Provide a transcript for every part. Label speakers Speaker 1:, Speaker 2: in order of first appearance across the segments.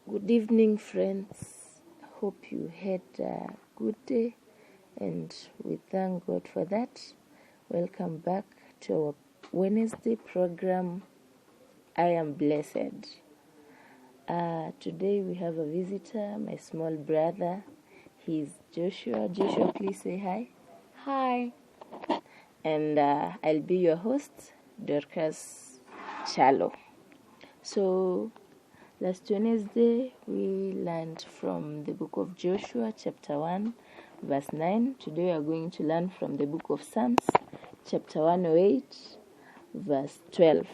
Speaker 1: Good evening, friends. Hope you had a good day, and we thank God for that. Welcome back to our Wednesday program, I Am Blessed. Today we have a visitor, my small brother. He's Joshua. Joshua, please say hi.
Speaker 2: Hi.
Speaker 1: And I'll be your host, Dorcas Blessed. So, last Wednesday, we learned from the book of Joshua, chapter 1, verse 9. Today, we are going to learn from the book of Psalms, chapter 108, verse 12.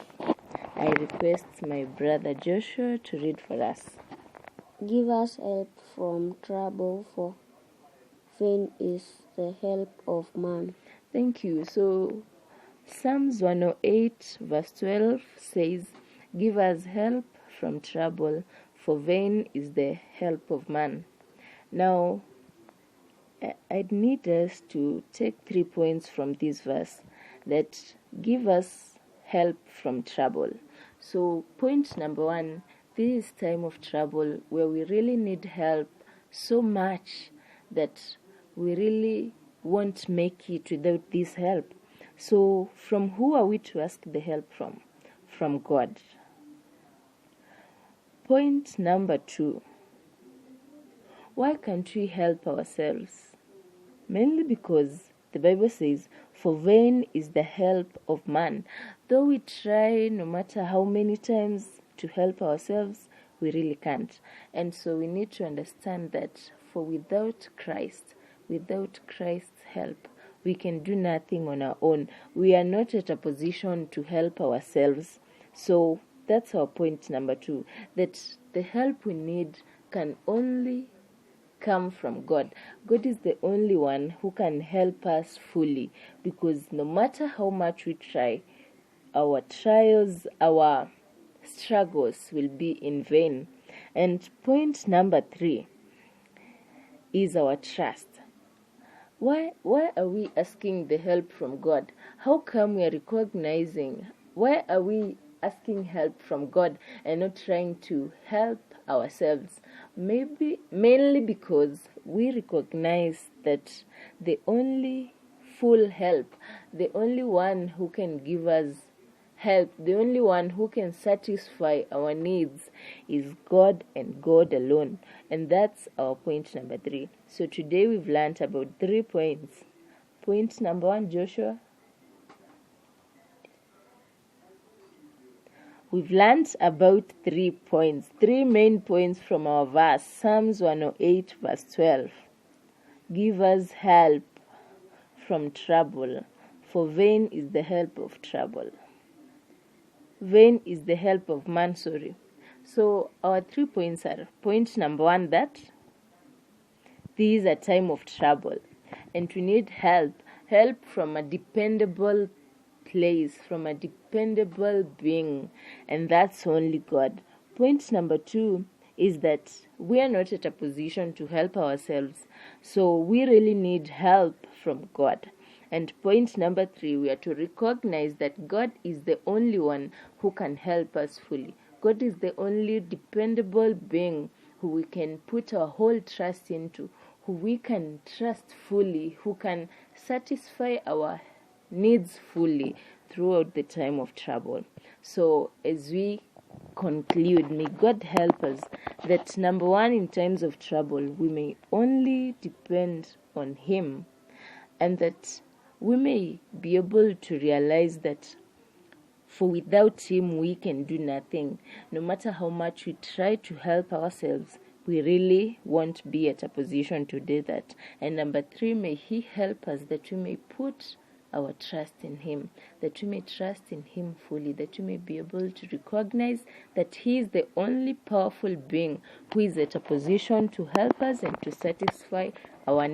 Speaker 1: I request my brother Joshua to read for us.
Speaker 2: Give us help from trouble, for vain is the help of man.
Speaker 1: Thank you. So, Psalms 108, verse 12 says, Give us help from trouble, for vain is the help of man. Now, I'd need us to take 3 points from this verse that give us help from trouble. So, point number 1, this is time of trouble where we really need help so much that we really won't make it without this help. So, from who are we to ask the help from? From God. Point number 2. Why can't we help ourselves? Mainly because the Bible says, for vain is the help of man. Though we try no matter how many times to help ourselves, we really can't. And so we need to understand that for without Christ's help, we can do nothing on our own. We are not at a position to help ourselves. So that's our point number 2, that the help we need can only come from God. God is the only one who can help us fully, because no matter how much we try, our trials, our struggles will be in vain. And point number 3 is our trust. Why are we asking the help from God? How come we are recognizing? Why are we asking help from God and not trying to help ourselves? Mainly because we recognize that the only full help, the only one who can give us help, the only one who can satisfy our needs is God and God alone. And that's our point number 3. So today we've learned about 3 points. Point number 1, Joshua. We've learned about 3 points, 3 main points from our verse, Psalms 108, verse 12. Give us help from trouble, for vain is the help of trouble. Vain is the help of man, So our 3 points are, point number 1, that this is a time of trouble, and we need help from a dependable place, from a dependable being, and that's only God. Point number 2 is that we are not at a position to help ourselves, so we really need help from God. And point number 3, we are to recognize that God is the only one who can help us fully. God is the only dependable being who we can put our whole trust into, who we can trust fully, who can satisfy our needs fully throughout the time of trouble. So as we conclude, may God help us that number 1, in times of trouble, we may only depend on Him, and that we may be able to realize that for without Him we can do nothing. No matter how much we try to help ourselves, we really won't be at a position to do that. And number 3, may He help us that we may put our trust in Him, that we may trust in Him fully, that we may be able to recognize that He is the only powerful being who is at a position to help us and to satisfy our needs.